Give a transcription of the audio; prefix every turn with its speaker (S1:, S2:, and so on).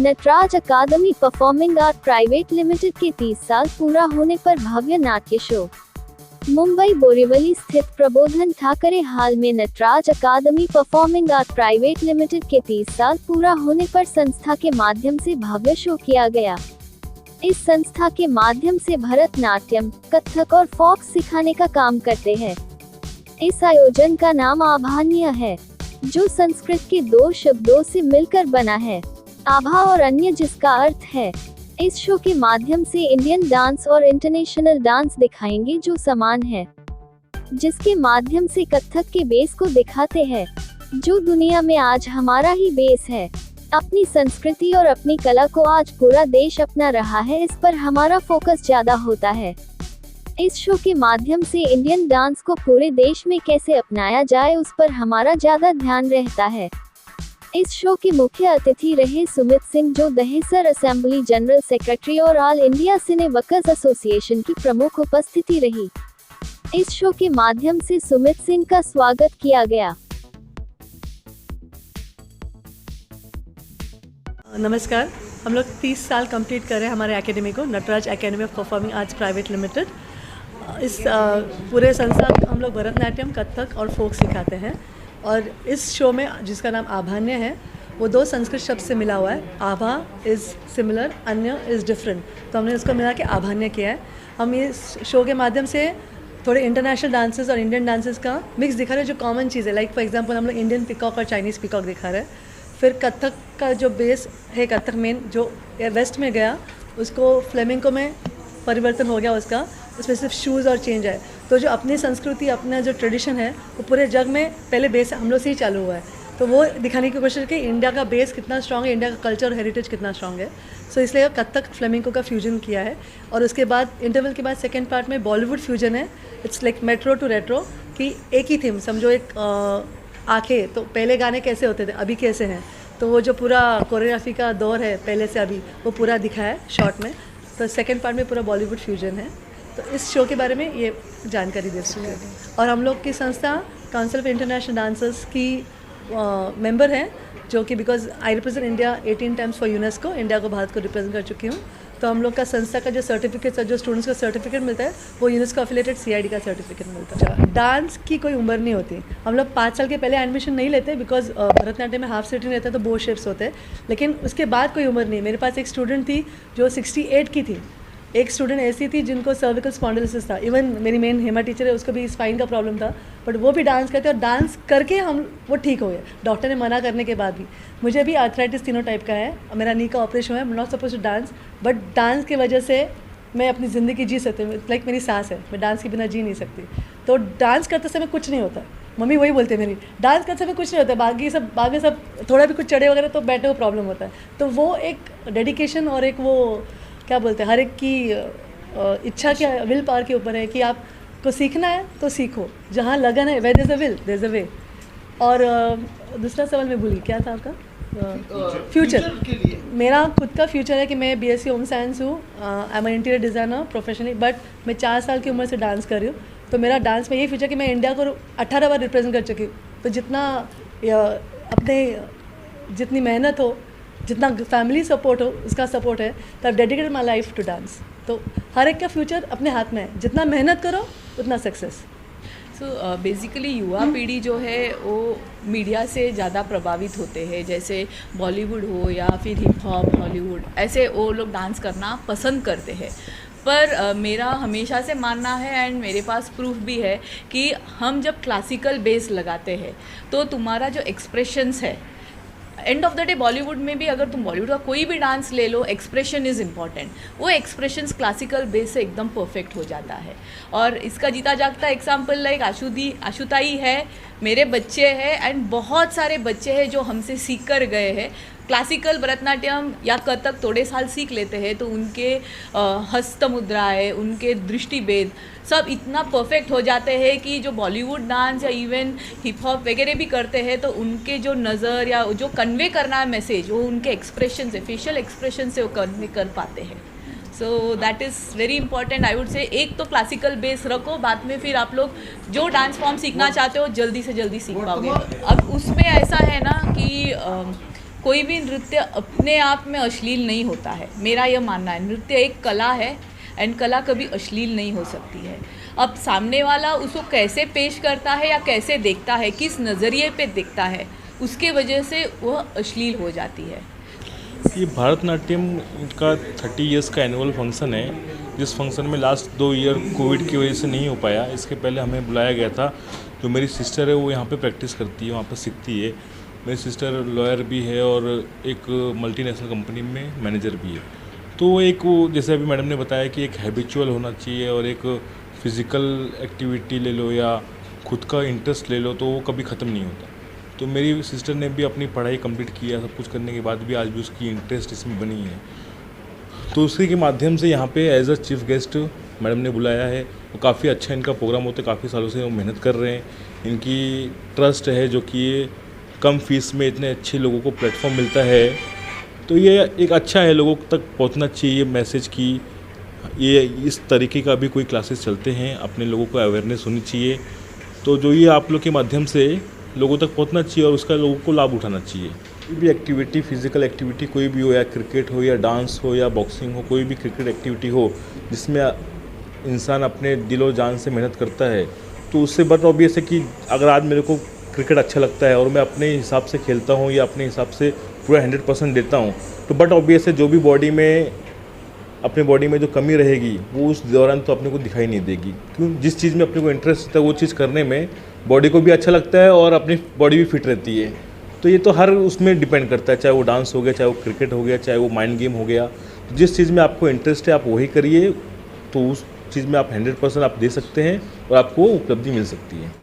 S1: नटराज अकादमी performing art private limited के 30 साल पूरा होने पर भव्य नाट्य शो। मुंबई बोरीवली स्थित प्रबोधन ठाकरे हाल में नटराज अकादमी परफॉर्मिंग आर्ट प्राइवेट लिमिटेड के 30 साल पूरा होने पर संस्था के माध्यम से भव्य शो किया गया। इस संस्था के माध्यम से भरतनाट्यम, कथक और फोक सिखाने का काम करते हैं। इस आयोजन का नाम आभान्य है, जो संस्कृत के 2 शब्दों से मिलकर बना है, आभा और अन्य, जिसका अर्थ है। इस शो के माध्यम से इंडियन डांस और इंटरनेशनल डांस दिखाएंगे जो समान है, जिसके माध्यम से कथक के बेस को दिखाते हैं, जो दुनिया में आज हमारा ही बेस है। अपनी संस्कृति और अपनी कला को आज पूरा देश अपना रहा है, इस पर हमारा फोकस ज्यादा होता है। इस शो के माध्यम से इंडियन डांस को पूरे देश में कैसे अपनाया जाए, उस पर हमारा ज्यादा ध्यान रहता है। इस शो के मुख्य अतिथि रहे सुमित सिंह, जो दहेसर असेंबली जनरल सेक्रेटरी और ऑल इंडिया सिने वर्कर्स एसोसिएशन की प्रमुख उपस्थिति रही। इस शो के माध्यम से सुमित सिंह का स्वागत किया गया।
S2: नमस्कार, हम लोग 30 साल कंप्लीट कर रहे हैं हमारे एकेडमी को, Nataraj academy of performing arts private limited. इस पूरे संसार में हम लोग भरतनाट्यम, कथक और फोक सिखाते हैं। और इस शो में जिसका नाम आभान्य है, वो 2 संस्कृत शब्द से मिला हुआ है। आभा इज़ सिमिलर, अन्य इज़ डिफरेंट, तो हमने इसको मिला के आभान्य किया है। हम इस शो के माध्यम से थोड़े इंटरनेशनल डांसेस और इंडियन डांसेस का मिक्स दिखा रहे हैं, जो कॉमन चीज़ है। लाइक फॉर एग्जांपल हम लोग इंडियन पिकॉक और चाइनीज़ पिकॉक दिखा रहे हैं। फिर कथक का जो बेस है, कथक मेन जो वेस्ट में गया, उसको फ्लेमिंको में परिवर्तन हो गया उसका, उसमें सिर्फ शूज़ और चेंज है। तो जो अपनी संस्कृति, अपना जो ट्रेडिशन है, वो पूरे जग में पहले बेस हम लोग से ही चालू हुआ है। तो वो दिखाने की कोशिश की इंडिया का बेस कितना स्ट्रॉन्ग है, इंडिया का कल्चर और हेरिटेज कितना स्ट्रॉन्ग है। सो इसलिए कथक फ्लेमिंको का फ्यूजन किया है। और उसके बाद इंटरवल के बाद सेकेंड पार्ट में बॉलीवुड फ्यूजन है। It's like metro to retro, कि एक ही थीम समझो, एक आंखें। तो पहले गाने कैसे होते थे, अभी कैसे हैं, तो वो जो पूरा कोरियोग्राफी का दौर है पहले से अभी, वो पूरा दिखा है शॉर्ट में। तो सेकेंड पार्ट में पूरा बॉलीवुड फ्यूजन है। तो इस शो के बारे में ये जानकारी दे सकते हैं। और हम लोग की संस्था काउंसिल ऑफ इंटरनेशनल डांसर्स की मेंबर हैं, जो कि because I represent India 18 times for UNESCO, India को, भारत को रिप्रेजेंट कर चुकी हूँ। तो हम लोग का संस्था का जो सर्टिफिकेट, जो स्टूडेंट्स का सर्टिफिकेट मिलता है, वो यूनेस्को एफिलिएटेड CID का सर्टिफिकेट मिलता है। डांस की कोई उम्र नहीं होती। हम लोग 5 साल के पहले एडमिशन नहीं लेते, बिकॉज भरतनाट्यम में हाफ सिटिंग रहता है, तो बो शेप्स होते हैं। लेकिन उसके बाद कोई उम्र नहीं। मेरे पास एक स्टूडेंट थी जो 68 की थी, एक स्टूडेंट ऐसी थी जिनको सर्विकल स्पॉन्डिलोसिस था। इवन मेरी मेन हेमा टीचर है, उसको भी स्पाइन का प्रॉब्लम था, बट वो भी डांस करते और डांस करके वो ठीक हो गए, डॉक्टर ने मना करने के बाद भी। मुझे भी आर्थराइटिस तीनों टाइप का है, मेरा नी का ऑपरेशन है, not suppose to dance, but dance की वजह से मैं अपनी ज़िंदगी जी सकती हूँ। लाइक मेरी सांस है, मैं डांस के बिना जी नहीं सकती। तो डांस करते समय कुछ नहीं होता। मम्मी वही बोलते हैं मेरी, डांस करते समय कुछ नहीं होता, बाकी सब बाद में सब थोड़ा भी कुछ चढ़े वगैरह तो बैठे हुए प्रॉब्लम होता है। तो वो एक डेडिकेशन और एक वो क्या बोलते हैं, हर एक की इच्छा के, विल पावर के ऊपर है कि आपको सीखना है तो सीखो, जहाँ लगन है, where there is a will there is a way. और दूसरा सवाल मैं भूली, क्या था आपका? फ्यूचर के लिए मेरा खुद का फ्यूचर है कि मैं BSc होम साइंस हूँ, I am interior designer professionally, but मैं 4 साल की उम्र से डांस कर रही हूँ। तो मेरा डांस में यही फ्यूचर कि मैं इंडिया को 18 बार रिप्रेजेंट कर चुकी हूँ। तो जितना जितनी मेहनत हो, जितना फैमिली सपोर्ट हो, उसका सपोर्ट है, तो I dedicated my life to dance. तो हर एक का फ्यूचर अपने हाथ में है, जितना मेहनत करो उतना सक्सेस।
S3: सो बेसिकली युवा पीढ़ी जो है वो मीडिया से ज़्यादा प्रभावित होते हैं, जैसे बॉलीवुड हो या फिर हिप हॉप, हॉलीवुड, ऐसे वो लोग डांस करना पसंद करते हैं। पर मेरा हमेशा से मानना है, एंड मेरे पास प्रूफ भी है, कि हम जब क्लासिकल बेस लगाते हैं तो तुम्हारा जो एक्सप्रेशंस है, end of the day Bollywood में भी अगर तुम बॉलीवुड का कोई भी डांस ले लो, एक्सप्रेशन इज़ इम्पॉर्टेंट। वो एक्सप्रेशंस क्लासिकल बेस से एकदम परफेक्ट हो जाता है। और इसका जीता जागता एग्जाम्पल लाइक आशुताई है, मेरे बच्चे हैं, एंड बहुत सारे बच्चे हैं जो हमसे सीख कर गए हैं। क्लासिकल भरतनाट्यम या कथक थोड़े साल सीख लेते हैं तो उनके हस्त मुद्राएं, उनके दृष्टिभेद सब इतना परफेक्ट हो जाते हैं कि जो बॉलीवुड डांस या इवन हिप हॉप वगैरह भी करते हैं तो उनके जो नज़र या जो कन्वे करना है मैसेज, वो उनके एक्सप्रेशन से, फेशियल एक्सप्रेशन से वो कन्वे कर पाते हैं। So that is very important I would say. एक तो क्लासिकल बेस रखो, बाद में फिर आप लोग जो डांस फॉर्म सीखना चाहते हो जल्दी से जल्दी सीख पाओगे। अब उसमें ऐसा है ना कि कोई भी नृत्य अपने आप में अश्लील नहीं होता है। मेरा यह मानना है, नृत्य एक कला है एंड कला कभी अश्लील नहीं हो सकती है। अब सामने वाला उसको कैसे पेश करता है या कैसे देखता है, किस नज़रिए पे देखता है, उसके वजह से वह अश्लील हो जाती है।
S4: ये भरतनाट्यम का 30 इयर्स का एनुअल फंक्शन है, जिस फंक्शन में लास्ट 2 ईयर कोविड की वजह से नहीं हो पाया। इसके पहले हमें बुलाया गया था। जो मेरी सिस्टर है वो यहाँ पे प्रैक्टिस करती है, वहाँ पे सीखती है। मेरी सिस्टर लॉयर भी है और एक मल्टीनेशनल कंपनी में मैनेजर भी है। तो एक वो जैसे अभी मैडम ने बताया कि एक हैबिचुअल होना चाहिए और एक फिज़िकल एक्टिविटी ले लो या खुद का इंटरेस्ट ले लो तो वो कभी ख़त्म नहीं होता। तो मेरी सिस्टर ने भी अपनी पढ़ाई कंप्लीट किया, सब कुछ करने के बाद भी आज भी उसकी इंटरेस्ट इसमें बनी है। तो उसी के माध्यम से यहाँ पे as a chief guest madam ने बुलाया है। वो काफ़ी अच्छा इनका प्रोग्राम होता है, काफ़ी सालों से वो मेहनत कर रहे हैं। इनकी ट्रस्ट है जो कि ये कम फीस में इतने अच्छे लोगों को प्लेटफॉर्म मिलता है। तो ये एक अच्छा है, लोगों तक पहुँचना चाहिए मैसेज की। ये इस तरीके का भी कोई क्लासेस चलते हैं, अपने लोगों को अवेयरनेस होनी चाहिए। तो जो ये आप लोग के माध्यम से लोगों तक पहुंचना चाहिए और उसका लोगों को लाभ उठाना चाहिए। कोई भी एक्टिविटी, फिजिकल एक्टिविटी कोई भी हो, या क्रिकेट हो या डांस हो या बॉक्सिंग हो, कोई भी क्रिकेट एक्टिविटी हो जिसमें इंसान अपने दिलो जान से मेहनत करता है, तो उससे बट ऑब्वियस है कि अगर आज मेरे को क्रिकेट अच्छा लगता है और मैं अपने हिसाब से खेलता हूँ या अपने हिसाब से पूरा 100% देता हूँ, तो बट ऑब्वियस है जो भी अपने बॉडी में जो कमी रहेगी वो उस दौरान तो अपने को दिखाई नहीं देगी। क्यों? जिस चीज़ में अपने को इंटरेस्ट होता है वो चीज़ करने में बॉडी को भी अच्छा लगता है और अपनी बॉडी भी फिट रहती है। तो ये तो हर उसमें डिपेंड करता है, चाहे वो डांस हो गया, चाहे वो क्रिकेट हो गया, चाहे वो माइंड गेम हो गया। तो जिस चीज़ में आपको इंटरेस्ट है आप वही करिए, तो उस चीज़ में आप 100% आप दे सकते हैं और आपको उपलब्धि मिल सकती है।